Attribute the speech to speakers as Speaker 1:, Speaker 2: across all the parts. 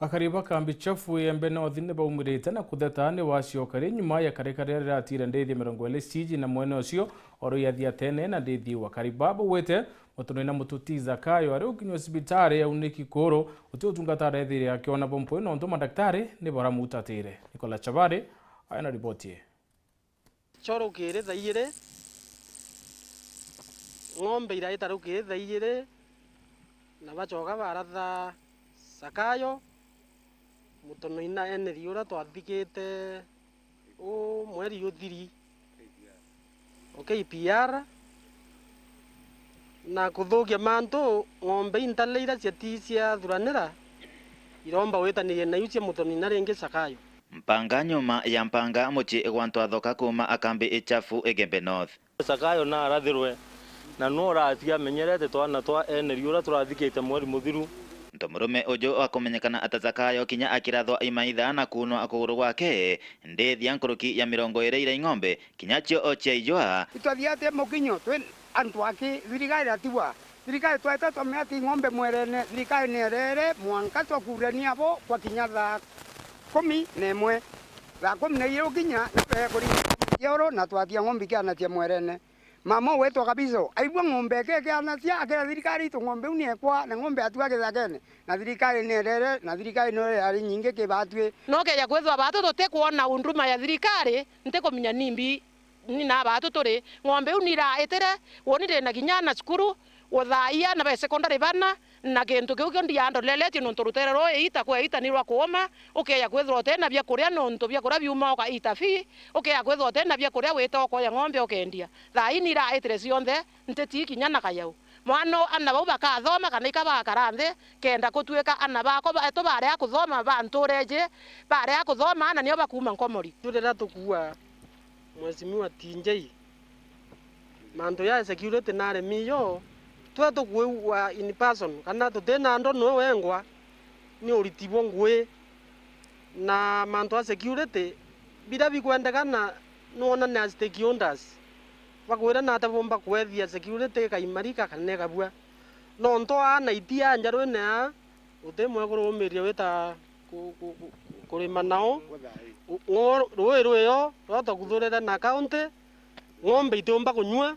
Speaker 1: Akariba kambi chafu yembe na othine baumirite na kuthetani wacio kari nyuma ya karikari ratira ndithi 20 ciji na mwene ucio oro yathia tene na ndithi wa Kariba wete mutuno na mututiza kayo ari ukinywa sibitari ya uniki koro uti utungata ethire akiona bompo no ndo madaktari ni bora mutatire. Nicola Chabare ayana ripoti
Speaker 2: choro kire thaire ng'ombe ira itaruke thaire na bachoka baratha sakayo mutono ina eneri ura twathikite o mweri uthiri KPR na kuthukia mantu ng'ombe intaleira ciatisia thuranira iromba wetanirie na yucia mutono ina ringi sakayo
Speaker 3: mpanga nyuma ya mpanga muchi egwantu athoka kuma akambi ichafu Egembe North
Speaker 4: sakayo na arathirwe na nora atia menyerete twana twa eneri ura turathikite mweri muthiru
Speaker 3: Ntomurume ujo akumenyekana atazakayo kinya akirathwa imaitha na kuno akuguru gwake ndethia nkuruki ya 20 ira ing'ombe kinyacho ochia ijwa
Speaker 5: itwathiate mukinyo twi antu aki thirikari atiwa thirikari tweta twameti ng'ombe mwerene thirikari nerere mwanka twakurania bo kwa kinya thaa 11 thaa 11 ukinya na kuri yoro na twatia ng'ombe kana tia mwerene mama wetu kabisa aigwa ng'ombe keke anatia akira thirikari tu ng'ombe uniekwa na ng'ombe atua githagene na thirikari nerere na thirikari nore ari nyinge ke batwe
Speaker 6: no keja kwethwa batu tote kuona unduma ya thirikari nte kuminya nimbi ni na batu turi ng'ombe unira etere wonire na kinyana skuru wothaia na ba secondary bana na kintu kiu kio ndiando leleti no nturuterero ita kwa ita nirwa kuoma ukeya kwethwa tena bya kuria no ntu bya kuria biuma ka ita fi ukeya kwethwa tena bya kuria wita ko ya ng'ombe ukendia thaini ra etere cionthe nteti kinyana kayau mwano ana bau bakathoma kana ikaba karanthe kenda kutuika ana bako eto bare akuthoma bantureje bare akuthoma ana nio bakuma nkomori
Speaker 2: turera tukua mwezimiwa tinjei manto ya security na remiyo tweto kuwa in person kana tutena ndo no wengwa ni uritibo ngwe na manto ya security bira bikwendekana nona na stakeholders bakwira na tabomba kwethia security kaimarika kanega bua no nto ana itia njaru na utemwe kurumiria weta kurima nao rũĩ rwota kuthurira na county ng'ombe itomba kunywa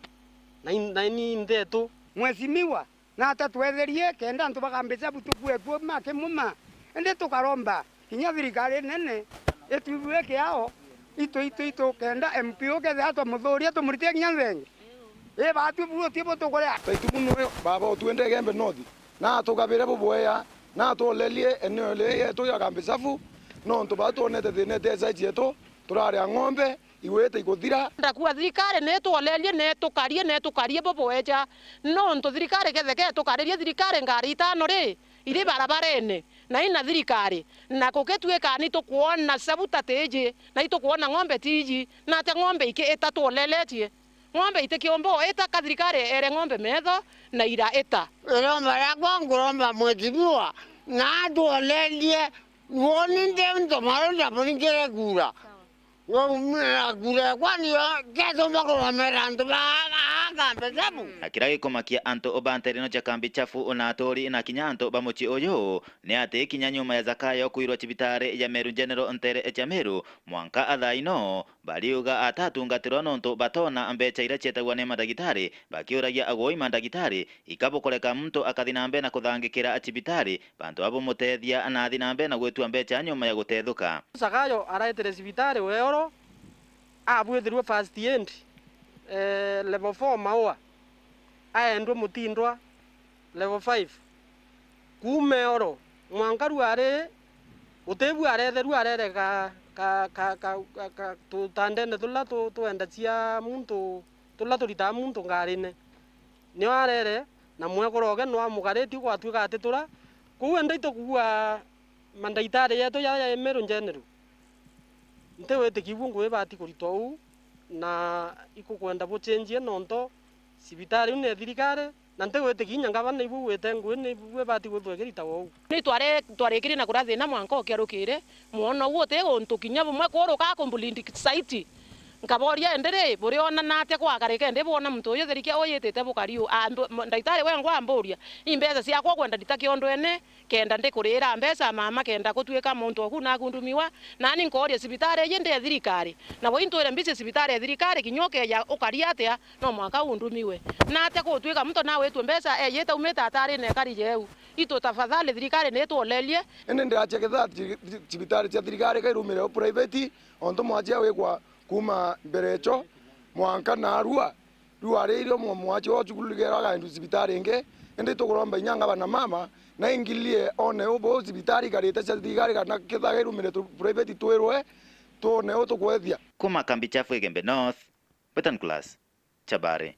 Speaker 2: na ni ndetu
Speaker 5: mwezimiwa na hata twetherie kenda ntu bakambisa butukue kwa make muma ende tukaromba kinya thirikari nene etuwe kiao ito kenda MPO ke thato muthuria tumuritie kinya thenge batu buo tibo tukorea
Speaker 7: taitumuno baba otwende Egembe North na tukabire buboya na tolelie eneo le to ya kambisafu no ntu batonete thinete site yetu turaria ng'ombe iwete ikuthira
Speaker 6: ndakuwa thirikari ne tuolelie ne tukarie boboeja no ntu thirikari ketheke tukaririe thirikari ngari itano ri iri barabarene na ina thirikari na kuketweka ni tukuona sabuta teje na itukuona ng'ombe tiji na te ng'ombe iki etatu oleletie ng'ombe itekiombo eta ka thirikari ere ng'ombe metho na ira eta
Speaker 8: roma rakwa nguromba mwezimiwa na tuolelie woni ndemto maro na ponikere kura yo mera kura kwani keto makoro meranto ba kambesabu
Speaker 3: akiragi komakia anto obanterino cha kambi chafu ona atori na kinya anto bamuchi oyo ne ate kinya nyuma ya zakayo kuirwa chibitare ya Meru General Ntere echameru mwanka athaino baliuga atatungatirwa nonto batona ambecha ira chetagwa ne madagitari bakiuragia agoi madagitari ikabokoreka mtu akathinambe na kuthangikira achibitari bantu abo mutethia na athinambe na gwetua mbecha nyuma ya guthethuka
Speaker 2: sakayo araetere cibitari weoro abwethirwe first aid level 4 maua aendwe mutindwa level 5 kume oro mwankaru are utebu aretheru arere ka tutandene tulla tuenda cia muntu tulla turita muntu ngarine ni arere na mwekoroge no amugareti gwatuika atitura kuenda itokuwa mandaitari yetu ya Meru General ntewete kibungu bati kurito u na ikukwenda buchenjie nonto sibitari une thirikari na ntewete kinya ngabana ibu wete ngwe ni bwe bati guthwegerita wo
Speaker 6: ni tware kiri na kurathi na mwanko kerukire muono wote gontu kinya bumwe kuruka complete site ngaboria endere buri ona nate kwa kareke ende bona muntu uyu therikia oyetete bukariu ndaitari wengwa amburia imbesa ciakwa kwenda nditakiondo ene kenda ndikurira mbesa mama kenda gutuika muntu oku na kundumiwa nani ngoria cibitari yende thirikari na bo intwire mbise cibitari thirikari kinyoke ya ukaria atia no mwaka undumiwe nate gutuika muntu nawe tu mbesa yete umeta atari ne kari jeu ito tafadhali thirikari ne tuolelie
Speaker 7: ene ndacheketha cibitari cia thirikari kairumire private onto mwajia wekwa kuma berecho mwanka na rua ririo mwachi wa chukuligera ga cibitari inge ende tukuromba inyanga bana mama na ingilie one ubo cibitari karite cia thirikari kana kithagirumire private twirwe tuone utukwethia
Speaker 3: kuma kambi chafu Igembe North, Betan Class, Chabare.